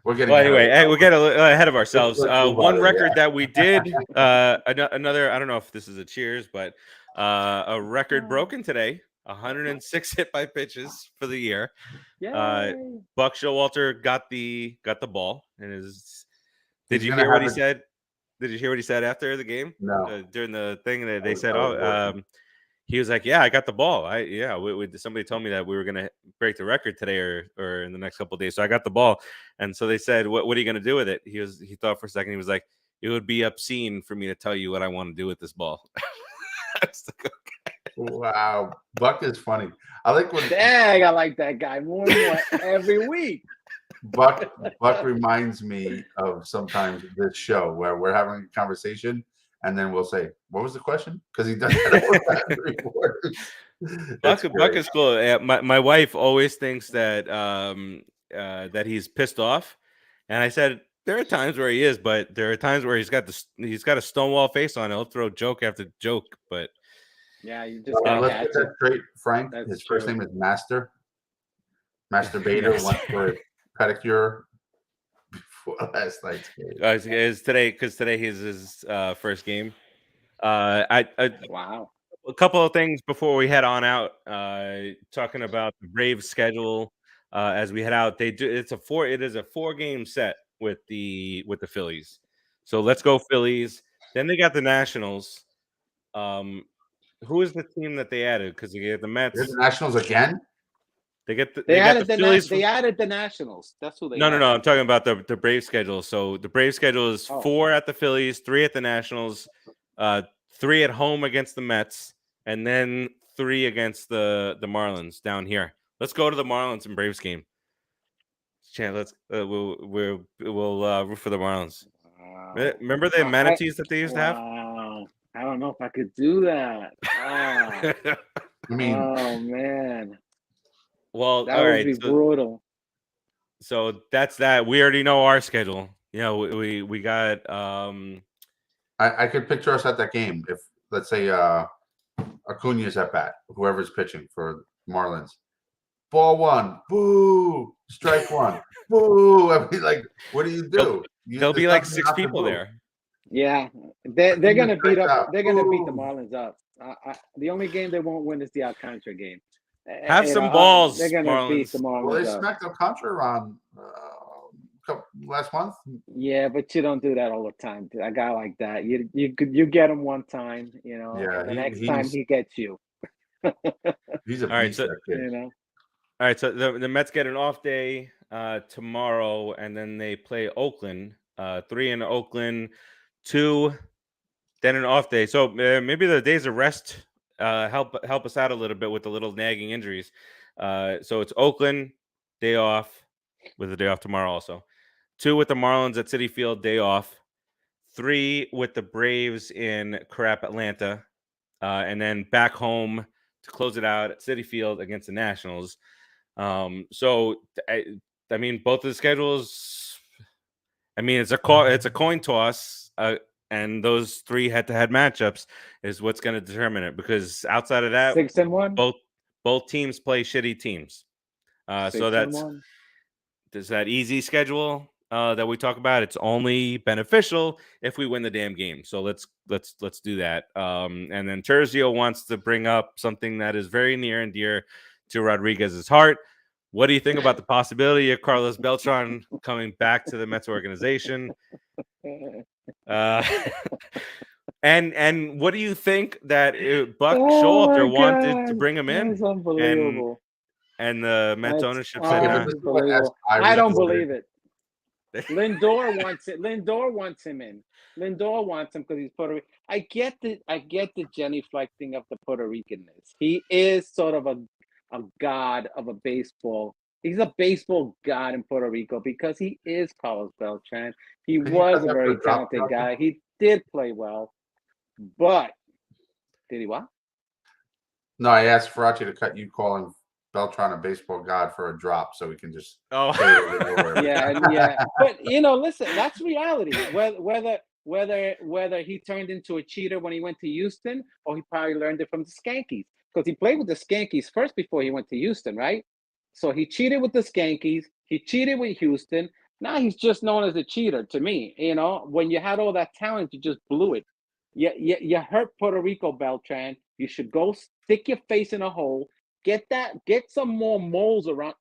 we're getting. Well, anyway, we get ahead of ourselves. One record that we did, another. I don't know if this is a cheers, but a record broken today. 106 hit by pitches for the year. Buck Showalter got the ball and is. Did you hear what he said? Did you hear what he said after the game? No. During the thing that they said, he was like, "Yeah, I got the ball. Somebody told me that we were gonna break the record today or in the next couple of days. So I got the ball." And so they said, "What are you gonna do with it?" He thought for a second. He was like, "It would be obscene for me to tell you what I want to do with this ball." I was like, okay. Wow, Buck is funny. I like when Dang, I like that guy more and more every week. Buck reminds me of sometimes this show where we're having a conversation and then we'll say, "What was the question?" Because he does that. Buck is cool. Yeah, my wife always thinks that that he's pissed off, and I said there are times where he is, but there are times where he's got a stonewall face on. He'll throw joke after joke, but yeah, you just let's get that straight, Frank. His first name is Master. Masturbator went for a pedicure before last night's game. Is today because today is his first game. Wow. A couple of things before we head on out. Talking about the Braves schedule as we head out. It is a 4-game set with the Phillies. So let's go Phillies. Then they got the Nationals. Who is the team that they added? Because they get the Mets. There's the Nationals again. They added the Nationals. That's who they. No. I'm talking about the Braves schedule. So the Braves schedule is 4 at the Phillies, 3 at the Nationals, 3 at home against the Mets, and then 3 against the Marlins down here. Let's go to the Marlins and Braves game. Let's we'll root for the Marlins. Wow. Remember the manatees that they used to have? I don't know if I could do that. I mean, oh man. Well, that all would right, be brutal. So that's that. We already know our schedule. We got. I could picture us at that game if, let's say, Acuna's at bat, whoever's pitching for Marlins. Ball 1, boo. Strike 1, boo. I mean, like, what do you do? There'll be like 6 people there. Yeah, they're gonna beat up. They're gonna beat the Marlins up. The only game they won't win is the Alcantara game. Have some balls. They're gonna beat the Marlins. Well, they smacked Alcantara around last month. Yeah, but you don't do that all the time. A guy like that, you get him one time, Yeah, the next time he gets you. He's a all right, beast, so, that kid. All right, so the Mets get an off day tomorrow, and then they play Oakland. 3 in Oakland, 2, then an off day. So maybe the days of rest help us out a little bit with the little nagging injuries. So it's Oakland, day off, with a day off tomorrow also. 2 with the Marlins at Citi Field, day off. 3 with the Braves in crap Atlanta, and then back home to close it out at Citi Field against the Nationals. So I mean, both of the schedules. I mean, it's a coin toss, and those 3 head-to-head matchups is what's going to determine it. Because outside of that, 6-1, both teams play shitty teams. So that's that easy schedule. that we talk about, it's only beneficial if we win the damn game. So let's do that. And then Terzio wants to bring up something that is very near and dear to Rodriguez's heart. What do you think about the possibility of Carlos Beltran coming back to the Mets organization? And what do you think that Buck Showalter wanted to bring him in? That's unbelievable. And the Mets ownership said, unbelievable. I don't believe it. Lindor wants it. Lindor wants him in. Lindor wants him because he's Puerto Rican. I get the Jenny Fleck thing of the Puerto Ricanness. He is sort of a god of a baseball. He's a baseball god in Puerto Rico because he is Carlos Beltran. He was a very talented guy. He did play well, but did he what? No, I asked Farace to cut you calling Beltran a baseball god for a drop, so we can just yeah. But listen, that's reality. Whether he turned into a cheater when he went to Houston, or he probably learned it from the Skankies, because he played with the Skankies first before he went to Houston, right? So he cheated with the Skankies. He cheated with Houston. Now he's just known as a cheater to me. When you had all that talent, you just blew it. You hurt Puerto Rico, Beltran. You should go stick your face in a hole. Get some more moles around.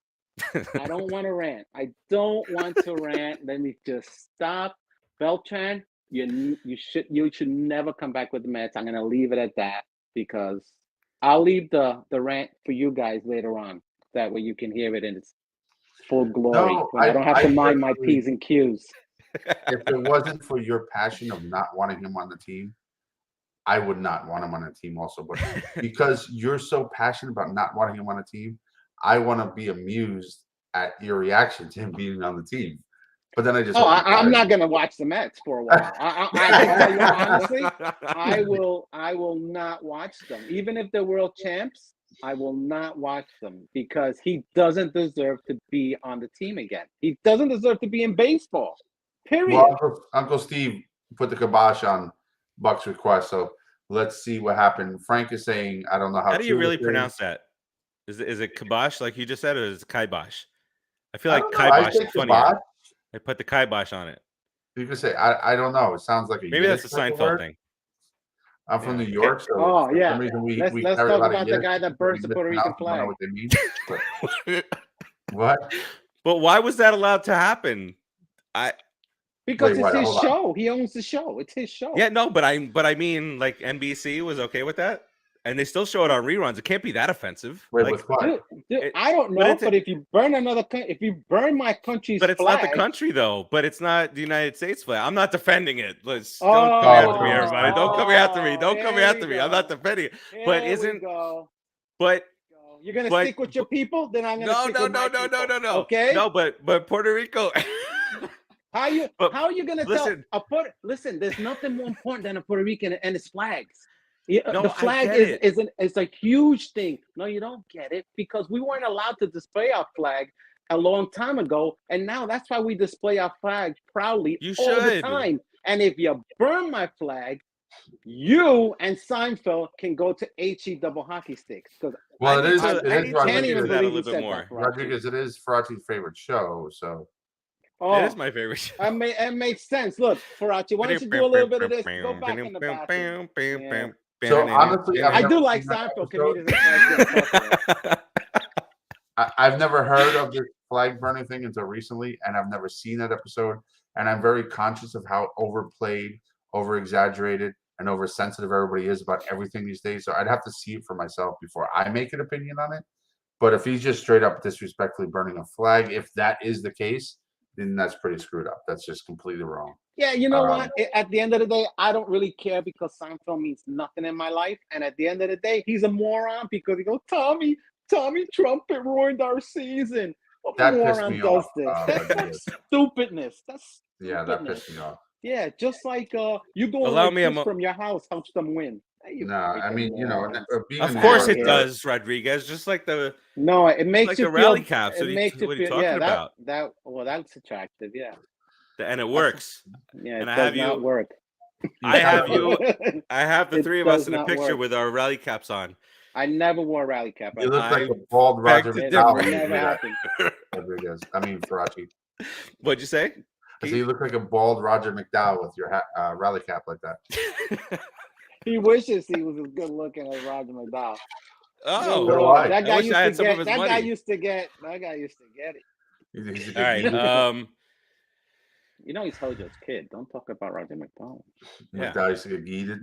I don't want to rant. I don't want to rant. Let me just stop. Beltran, you should never come back with the Mets. I'm gonna leave it at that because I'll leave the rant for you guys later on. That way you can hear it in its full glory. No, I don't have to mind my P's and Q's. If it wasn't for your passion of not wanting him on the team, I would not want him on the team also. But because you're so passionate about not wanting him on the team, I want to be amused at your reaction to him being on the team. But then I'm not going to watch the Mets for a while. I can tell you honestly, I will not watch them. Even if they're world champs, I will not watch them because he doesn't deserve to be on the team again. He doesn't deserve to be in baseball, period. Well, Uncle Steve put the kibosh on Buck's request, so let's see what happened. Frank is saying, I don't know how do you really pronounce that? Is it kibosh like you just said, or is it kibosh? I feel like kibosh is funny. They put the kibosh on it. You can say, I don't know. It sounds like maybe that's a Seinfeld thing. I'm from New York, so for some reason let's talk about the guy that burns the Puerto Rican flag. I don't know what they mean. What? But why was that allowed to happen? Because it's his show. He owns the show. It's his show. Yeah, no, but I mean, like NBC was okay with that, and they still show it on reruns. It can't be that offensive. Wait, like, dude, I don't know, but if you burn my country's but it's flag, not the country though. But it's not the United States flag. I'm not defending it. Don't come after me, everybody. Don't come after me. Don't come after me. I'm not defending it. But But you're gonna stick with your people, then I'm gonna stick with my people. No. Okay. No, but Puerto Rico. How are you gonna tell listen, there's nothing more important than a Puerto Rican and its flags. The flag is a huge thing. No, you don't get it because we weren't allowed to display our flag a long time ago, and now that's why we display our flag proudly all the time. And if you burn my flag, you and Seinfeld can go to HE double hockey sticks. Well, it is Rodriguez. It is Farace's favorite show, so. It is my favorite show. It makes sense. Look, Farace, why don't you do a little bit of this? Go back in the bathroom. Yeah. So honestly, I do like Seinfeld comedians. I've never heard of this flag burning thing until recently, and I've never seen that episode. And I'm very conscious of how overplayed, over-exaggerated, and oversensitive everybody is about everything these days. So I'd have to see it for myself before I make an opinion on it. But if he's just straight up disrespectfully burning a flag, if that is the case, then that's pretty screwed up. That's just completely wrong. Yeah, you know what? At the end of the day, I don't really care because Seinfeld means nothing in my life. And at the end of the day, he's a moron because he goes, Tommy Trumpet ruined our season. What moron does this? That's stupidness. That pissed me off. Yeah, just like you go from your house, helps them win. I mean, of course it does, Rodriguez. Just like it makes like you the feel, rally caps. It makes what are you talking about? That's attractive. Yeah, and it works. Yeah, and I have you. Work. I have you. I have the three of us in a picture with our rally caps on. I never wore a rally cap. You look like a bald Roger McNeil. Never happened. Rodriguez. I mean, Farace. What'd you say? So you look like a bald Roger McDowell with your rally cap like that. He wishes he was as good looking as Roger McDowell. Oh, that guy used to get. That guy used to get. That guy used to get it. He's a All right. You know he's Hojo's kid. Don't talk about Roger McDowell. McDowell used to get yeeted.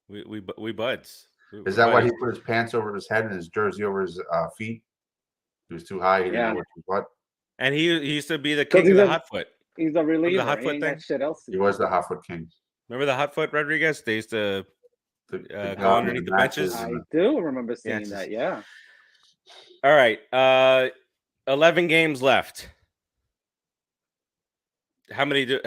We buds. Is that why he put his pants over his head and his jersey over his feet? He was too high. He didn't know what. And he used to be the king of the hot foot. He's a reliever. The hot foot thing. Shit else he was the hot foot king. Remember the hot foot Rodriguez? They used to go underneath the benches. I do remember seeing that. Yeah. All right. 11 games left. How many do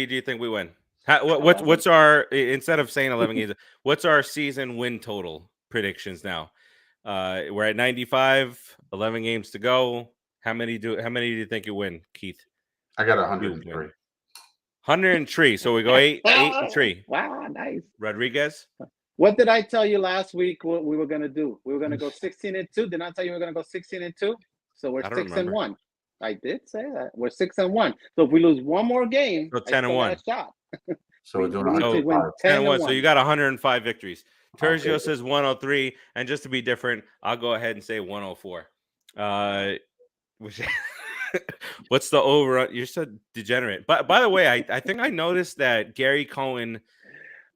you think we win? What's our, instead of saying 11 games, what's our season win total predictions now? We're at 95, 11 games to go. How many do you think you win, Keith? I got 103. 103. So we go 8-3. Wow, nice. Rodriguez. What did I tell you last week? What we were gonna do? We were gonna go 16-2. Did I tell you we were gonna go 16-2? So we're 6-1. I did say that we're 6-1. So if we lose one more game, so 10-1. Shot. So we're doing 10-1. So you got 105 victories. Tergio says 103, and just to be different, I'll go ahead and say 104. What's the over? You're so degenerate. But by the way, I think I noticed that Gary Cohen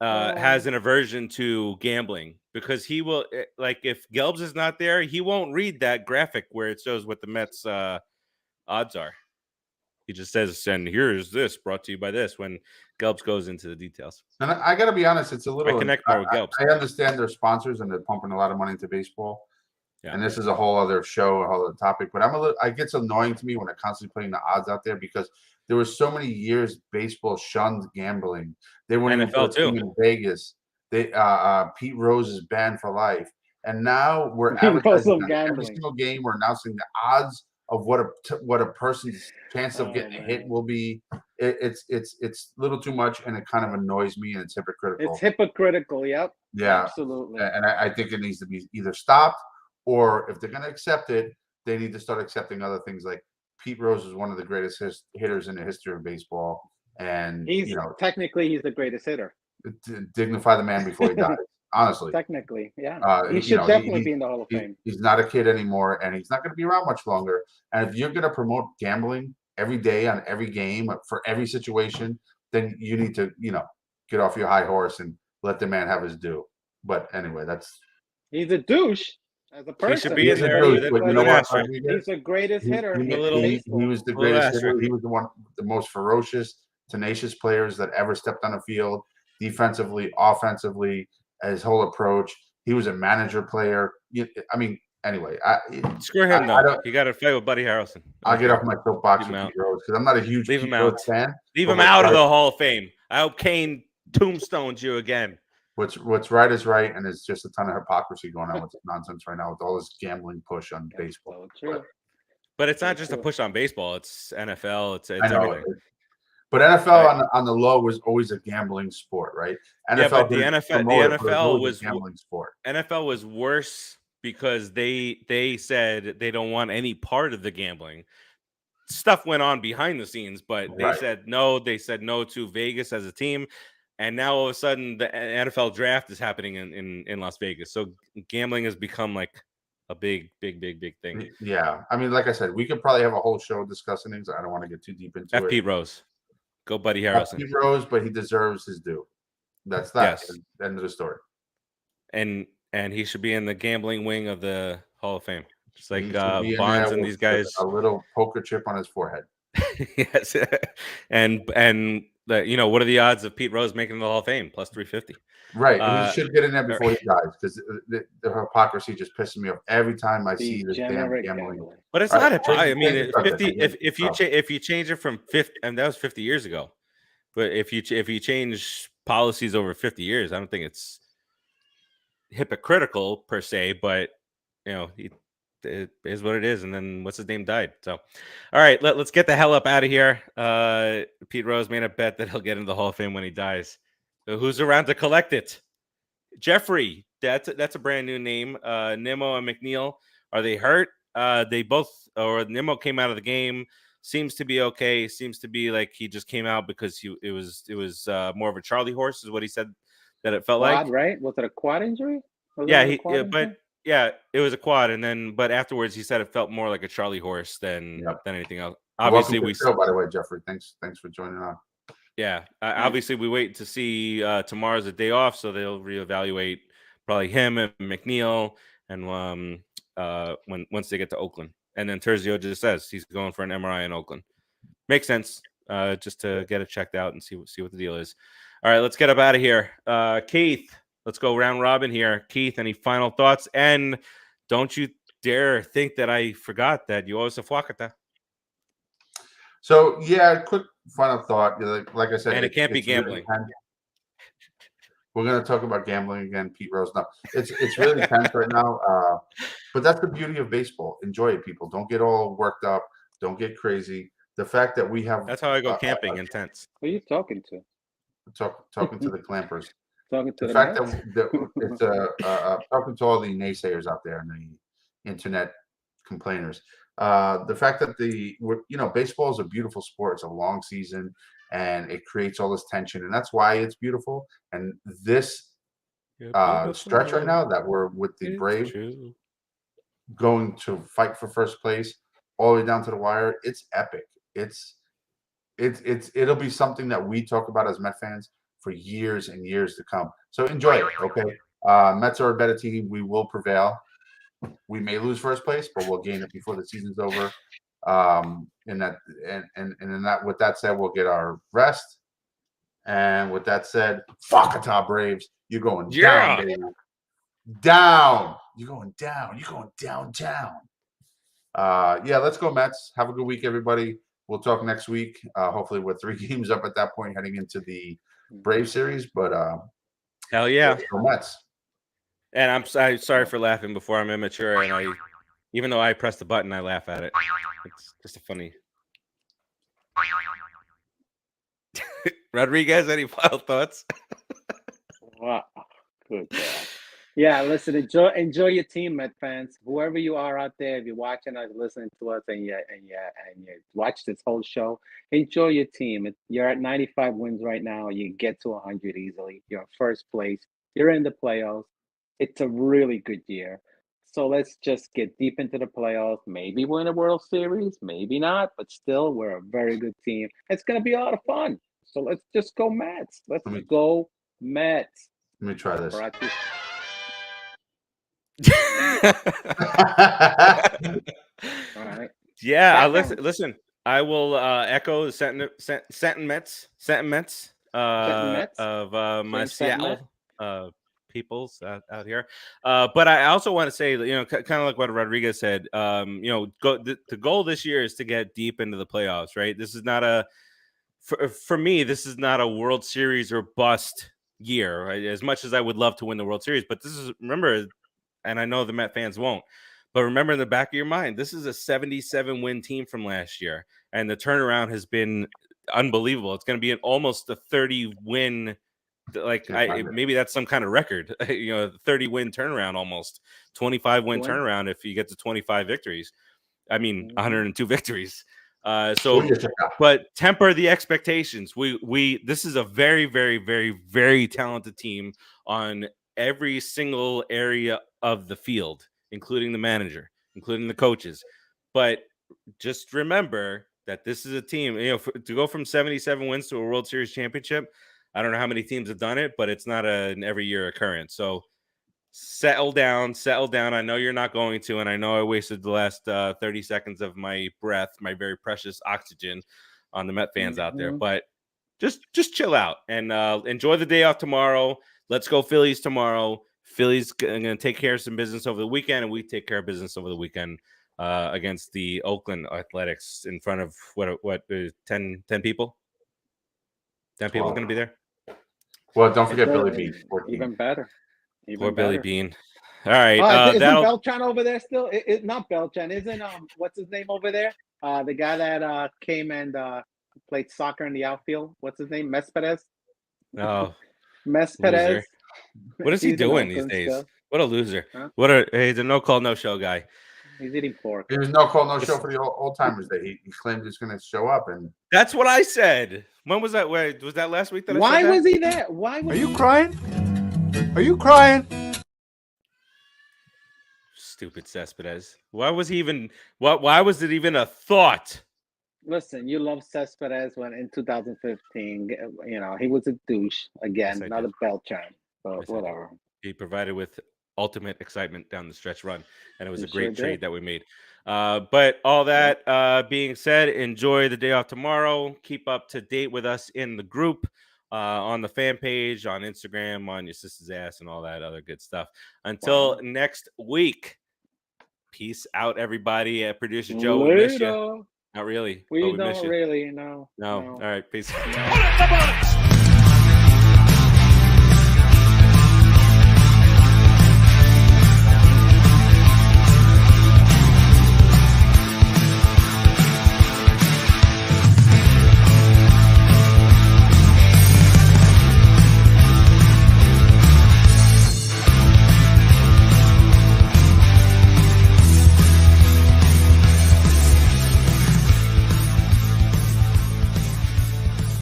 has an aversion to gambling because he will, like, if Gelbs is not there, he won't read that graphic where it shows what the Mets odds are. He just says, and here's this brought to you by this, when Gelbs goes into the details. And I got to be honest, it's a little. I connect more with Gelbs. I understand they're sponsors and they're pumping a lot of money into baseball. Yeah. And this is a whole other show, a whole other topic. But it gets annoying to me when they're constantly putting the odds out there because there were so many years baseball shunned gambling. They weren't NFL too in Vegas. Pete Rose is banned for life, and now we're advertising every single game. We're announcing the odds of what a person's chance of getting a hit will be. It's a little too much, and it kind of annoys me, and it's hypocritical. It's hypocritical. Yep. Yeah. Absolutely. And I think it needs to be either stopped. Or if they're going to accept it, they need to start accepting other things. Like Pete Rose is one of the greatest hitters in the history of baseball, and technically he's the greatest hitter. Dignify the man before he dies. Honestly, technically, yeah, he should definitely be in the Hall of Fame. He's not a kid anymore, and he's not going to be around much longer. And if you're going to promote gambling every day on every game for every situation, then you need to, get off your high horse and let the man have his due. But anyway, he's a douche. As a person, he should be in there. He's the greatest hitter. He was the greatest hitter. He was the most ferocious, tenacious players that ever stepped on a field, defensively, offensively, his whole approach. He was a manager player. Anyway, screw him though. You got to fight with Buddy Harrelson. I'll get off my soapbox with Pete Rose because I'm not a huge Pete Rose fan. Leave him out of the Hall of Fame. I hope Kane tombstones you again. What's right is right, and there's just a ton of hypocrisy going on with this nonsense right now with all this gambling push on baseball. But it's not just a push on baseball; it's NFL. It's everything. But NFL on the low was always a gambling sport, right? But the NFL was a gambling sport. NFL was worse because they said they don't want any part of the gambling. Stuff went on behind the scenes, but they said no. They said no to Vegas as a team. And now all of a sudden the NFL draft is happening in Las Vegas. So gambling has become like a big thing. Yeah. I mean, like I said, we could probably have a whole show discussing things. I don't want to get too deep into it. Pete Rose. Go Buddy Harrelson. Pete Rose, but he deserves his due. That's that. Yes. End of the story. And he should be in the gambling wing of the Hall of Fame. Just like Bonds and these guys. A little poker chip on his forehead. Yes. And what are the odds of Pete Rose making the Hall of Fame? Plus 350. Right. He should get in there before he dies because the hypocrisy just pisses me off every time I see this damn gambling. But it's not hypocrisy. I mean, if you change it from 50, and that was 50 years ago. But if you change policies over 50 years, I don't think it's hypocritical per se. But it is what it is. And then what's his name died. So, all right, let's get the hell up out of here. Pete Rose made a bet that he'll get into the Hall of Fame when he dies. So who's around to collect it? Jeffrey. That's a brand new name. Nimmo and McNeil. Are they hurt? They both, or Nimmo came out of the game. seems to be okay. Seems to be like he just came out because it was more of a Charlie horse, is what he said that it felt quad, like. Right? Was it a quad injury? It was a quad, and then but afterwards he said it felt more like a Charlie horse than anything else. Obviously, welcome to the show, by the way, Jeffrey. Thanks for joining on. Yeah, obviously we wait to see tomorrow's a day off, so they'll reevaluate probably him and McNeil, and once they get to Oakland, and then Terzio just says he's going for an MRI in Oakland. Makes sense, just to get it checked out and see what the deal is. All right, let's get up out of here. Keith, let's go round robin here. Keith, any final thoughts? And don't you dare think that I forgot that you owe us a Fwakata. So yeah, quick final thought. Like I said, and it can't be gambling. Really, we're going to talk about gambling again, Pete Rose. No, it's really tense right now. But that's the beauty of baseball. Enjoy it, people. Don't get all worked up. Don't get crazy. The fact that we have that's how I go camping intense. Who are you talking to? Talking to the clampers. Talking to the fact that it's talking to all the naysayers out there and the internet complainers. The fact that baseball is a beautiful sport. It's a long season, and it creates all this tension, and that's why it's beautiful. And this stretch right now that we're with the Braves going to fight for first place all the way down to the wire, it's epic. It'll be something that we talk about as Met fans for years and years to come. So enjoy it, okay? Mets are a better team. We will prevail. We may lose first place, but we'll gain it before the season's over. With that said, we'll get our rest. And with that said, Fwakata Braves, you're going down, baby. Down. You're going down. You're going downtown. Let's go Mets. Have a good week, everybody. We'll talk next week. Hopefully we're 3 games up at that point heading into the Brave series. But hell yeah. Let's go Mets. And I'm sorry for laughing before. I'm immature, and even though I press the button, I laugh at it. It's just a funny. Rodriguez, any final thoughts? Wow, good God. Yeah, listen, enjoy your team, Met fans. Whoever you are out there, if you're watching us, listening to us, and you watch this whole show, enjoy your team. You're at 95 wins right now. You get to 100 easily. You're in first place. You're in the playoffs. It's a really good year. So let's just get deep into the playoffs. Maybe win a World Series, maybe not, but still, we're a very good team. It's going to be a lot of fun. So let's just go Mets. Go Mets. Let me try this. All right. Yeah, listen. I will echo the sentiments of my Seattle peoples out here. But I also want to say, kind of like what Rodriguez said. The goal this year is to get deep into the playoffs. Right. This is not for me. This is not a World Series or bust year. Right? As much as I would love to win the World Series, but remember. And I know the Met fans won't, but remember in the back of your mind, this is a 77-win team from last year, and the turnaround has been unbelievable. It's going to be almost a 30-win, maybe that's some kind of record, 30-win turnaround, almost 25-win turnaround if you get to 25 victories. I mean, 102 victories. But temper the expectations. This is a very, very, very, very talented team on every single area of the field, including the manager, including the coaches. But just remember that this is a team, to go from 77 wins to a World Series championship. I don't know how many teams have done it, but it's not an every year occurrence. So settle down. I know you're not going to, and I know I wasted the last 30 seconds of my breath, my very precious oxygen, on the Met fans out there. But just chill out and enjoy the day off tomorrow. Let's go Phillies tomorrow. Phillies going to take care of some business over the weekend, and we take care of business over the weekend against the Oakland Athletics in front of what 10 people? 10 people going to be there? Well, don't forget Billy Bean. Even better. Poor Billy Bean. All right. Isn't Beltran over there still? Not Beltran. Isn't what's his name over there? The guy that came and played soccer in the outfield. What's his name? Mesperez? Oh. Mesperez. What is he doing these days? What a loser. Huh? He's a no call, no show guy. He's eating pork. There was no call, no show for the old timers day. He claimed he was going to show up, and that's what I said. When was that? Wait, was that last week? That Why I said was he there? Why? Are you crying? Are you crying? Stupid Cespedes. Why was he even? Why was it even a thought? Listen, you love Cespedes when in 2015, he was a douche again, Yes, not a bell chime, but Yes, whatever. He provided with ultimate excitement down the stretch run, and it was He a great sure trade did. that we made. But all that being said, enjoy the day off tomorrow. Keep up to date with us in the group, on the fan page, on Instagram, on your sister's ass, and all that other good stuff. Until next week, peace out, everybody. Producer Joe, we miss you. Not really. We miss don't you. really, no. No. All right, peace. Come on!